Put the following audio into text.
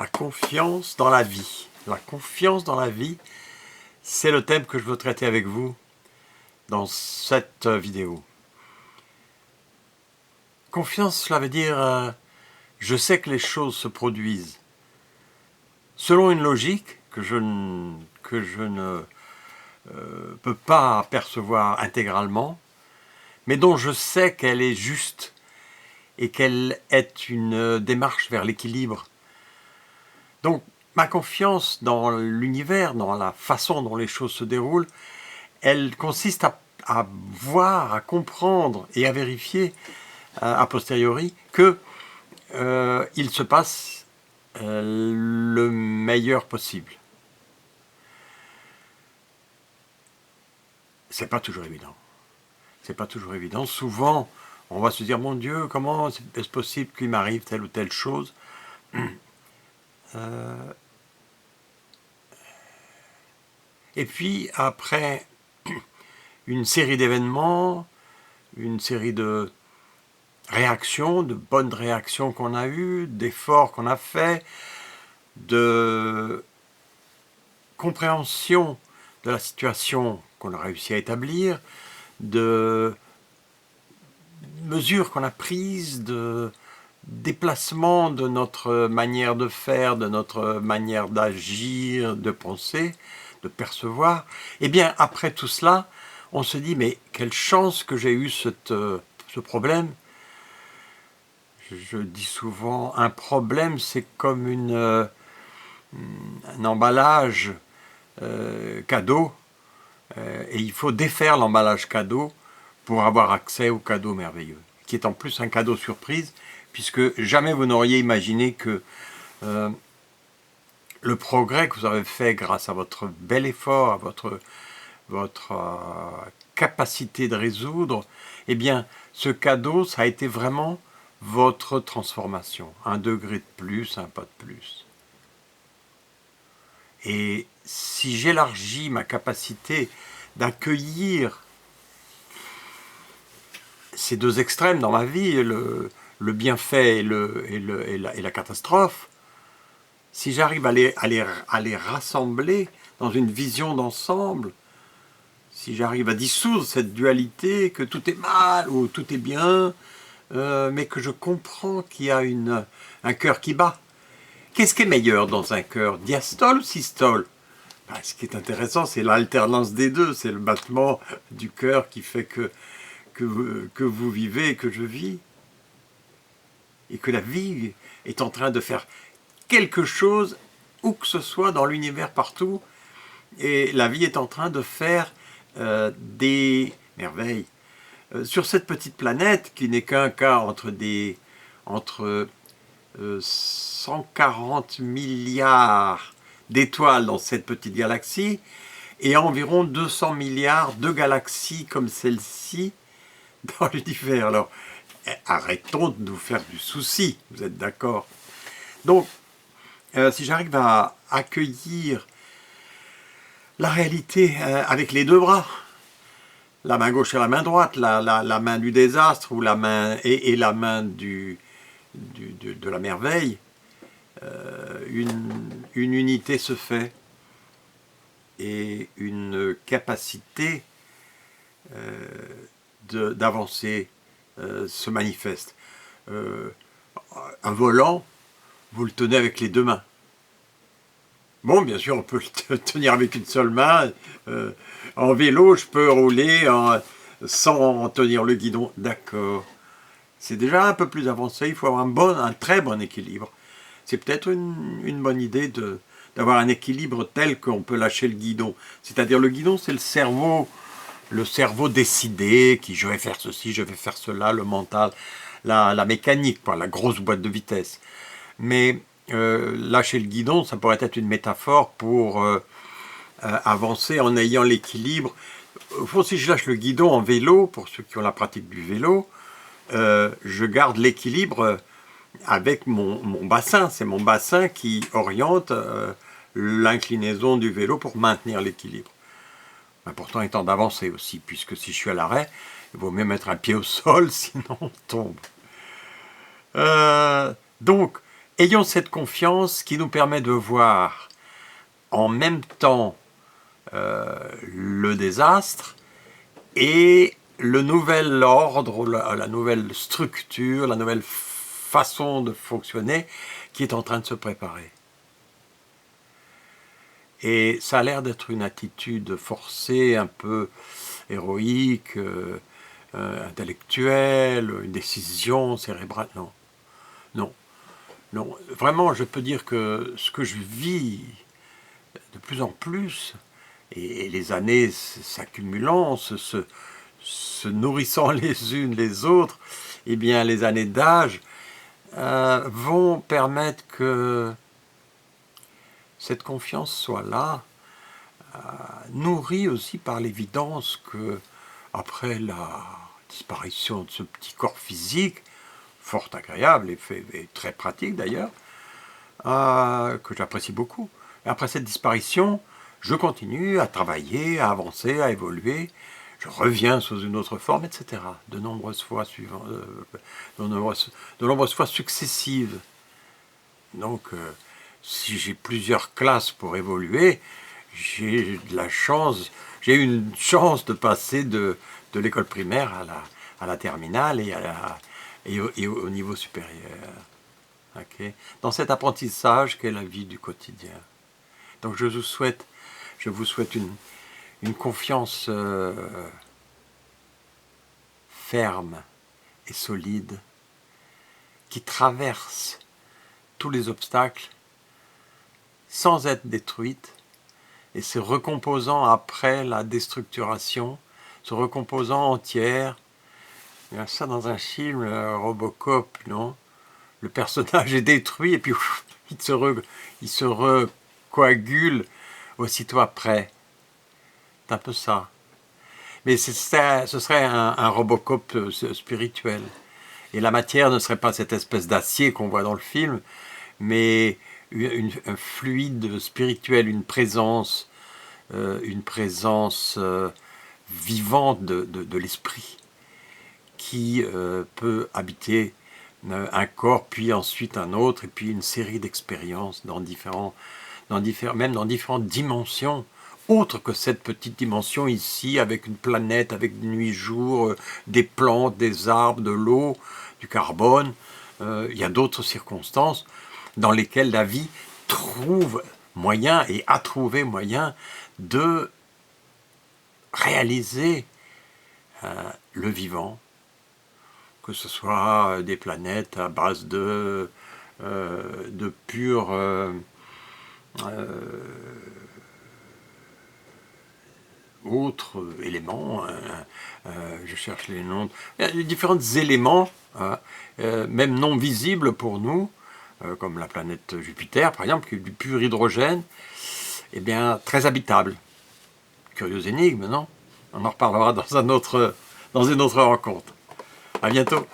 La confiance dans la vie. La confiance dans la vie, c'est le thème que je veux traiter avec vous dans cette vidéo. Confiance, cela veut dire je sais que les choses se produisent selon une logique que je ne peux pas percevoir intégralement, mais dont je sais qu'elle est juste et qu'elle est une démarche vers l'équilibre. Donc, ma confiance dans l'univers, dans la façon dont les choses se déroulent, elle consiste à voir, à comprendre et à vérifier a posteriori que il se passe le meilleur possible. C'est pas toujours évident. C'est pas toujours évident. Souvent, on va se dire, mon Dieu, comment est-ce possible qu'il m'arrive telle ou telle chose? Et puis, après une série d'événements, une série de réactions, de bonnes réactions qu'on a eues, d'efforts qu'on a faits, de compréhension de la situation qu'on a réussi à établir, de mesures qu'on a prises, de déplacement de notre manière de faire, de notre manière d'agir, de penser, de percevoir. Et bien, après tout cela, on se dit, mais quelle chance que j'ai eu ce problème. Je dis souvent, un problème, c'est comme un emballage cadeau, et il faut défaire l'emballage cadeau pour avoir accès au cadeau merveilleux, qui est en plus un cadeau surprise, puisque jamais vous n'auriez imaginé que le progrès que vous avez fait grâce à votre bel effort, à votre capacité de résoudre, eh bien, ce cadeau, ça a été vraiment votre transformation. Un degré de plus, un pas de plus. Et si j'élargis ma capacité d'accueillir ces deux extrêmes dans ma vie, le bienfait et la catastrophe, si j'arrive à les rassembler dans une vision d'ensemble, si j'arrive à dissoudre cette dualité, que tout est mal ou tout est bien, mais que je comprends qu'il y a un cœur qui bat. Qu'est-ce qui est meilleur dans un cœur, diastole ou systole? Ce qui est intéressant, c'est l'alternance des deux, c'est le battement du cœur qui fait que vous vivez et que je vis. Et que la vie est en train de faire quelque chose, où que ce soit dans l'univers partout, et la vie est en train de faire des merveilles. Sur cette petite planète, qui n'est qu'un cas entre 140 milliards d'étoiles dans cette petite galaxie, et environ 200 milliards de galaxies comme celle-ci dans l'univers. Alors, arrêtons de nous faire du souci, vous êtes d'accord? Donc, si j'arrive à accueillir la réalité avec les deux bras, la main gauche et la main droite, la main du désastre ou la main et la main de la merveille, une unité se fait et une capacité d'avancer se manifeste. Un volant, vous le tenez avec les deux mains. Bon, bien sûr, on peut le tenir avec une seule main. En vélo, je peux rouler sans tenir le guidon. D'accord. C'est déjà un peu plus avancé. Il faut avoir un très bon équilibre. C'est peut-être une bonne idée d'avoir un équilibre tel qu'on peut lâcher le guidon. C'est-à-dire le guidon, c'est le cerveau décidé, qui je vais faire ceci, je vais faire cela, le mental, la mécanique, quoi, la grosse boîte de vitesse. Mais lâcher le guidon, ça pourrait être une métaphore pour avancer en ayant l'équilibre. Au fond, si je lâche le guidon en vélo, pour ceux qui ont la pratique du vélo, je garde l'équilibre avec mon bassin. C'est mon bassin qui oriente l'inclinaison du vélo pour maintenir l'équilibre. L'important étant d'avancer aussi, puisque si je suis à l'arrêt, il vaut mieux mettre un pied au sol, sinon on tombe. Donc, ayons cette confiance qui nous permet de voir en même temps le désastre et le nouvel ordre, la nouvelle structure, la nouvelle façon de fonctionner qui est en train de se préparer. Et ça a l'air d'être une attitude forcée, un peu héroïque, intellectuelle, une décision cérébrale. Non, non, non. Vraiment, je peux dire que ce que je vis de plus en plus, et les années s'accumulant, se nourrissant les unes les autres, eh bien les années d'âge vont permettre que cette confiance soit là, nourrie aussi par l'évidence que, après la disparition de ce petit corps physique, fort agréable et très pratique d'ailleurs, que j'apprécie beaucoup, et après cette disparition, je continue à travailler, à avancer, à évoluer, je reviens sous une autre forme, etc. De nombreuses fois successives. Donc, si j'ai plusieurs classes pour évoluer, j'ai eu une chance de passer de l'école primaire à la terminale et au niveau supérieur. Okay. Dans cet apprentissage qu'est la vie du quotidien. Donc je vous souhaite une confiance ferme et solide qui traverse tous les obstacles sans être détruite et se recomposant après la déstructuration, se recomposant entière. Il y a ça dans un film, Robocop, non? Le personnage est détruit et puis ouf, il se recoagule aussitôt après. C'est un peu ça. Mais ce serait un Robocop spirituel. Et la matière ne serait pas cette espèce d'acier qu'on voit dans le film, mais un fluide spirituel, une présence vivante de l'esprit qui peut habiter un corps, puis ensuite un autre, et puis une série d'expériences même dans différentes dimensions, autres que cette petite dimension ici, avec une planète, avec nuit-jour, des plantes, des arbres, de l'eau, du carbone. Il y a d'autres circonstances dans lesquelles la vie trouve moyen et a trouvé moyen de réaliser le vivant, que ce soit des planètes à base de purs autres éléments, je cherche les noms, les différents éléments, même non visibles pour nous, comme la planète Jupiter par exemple, qui est du pur hydrogène, eh bien très habitable. Curieuse énigme, non? On en reparlera dans une autre rencontre. À bientôt.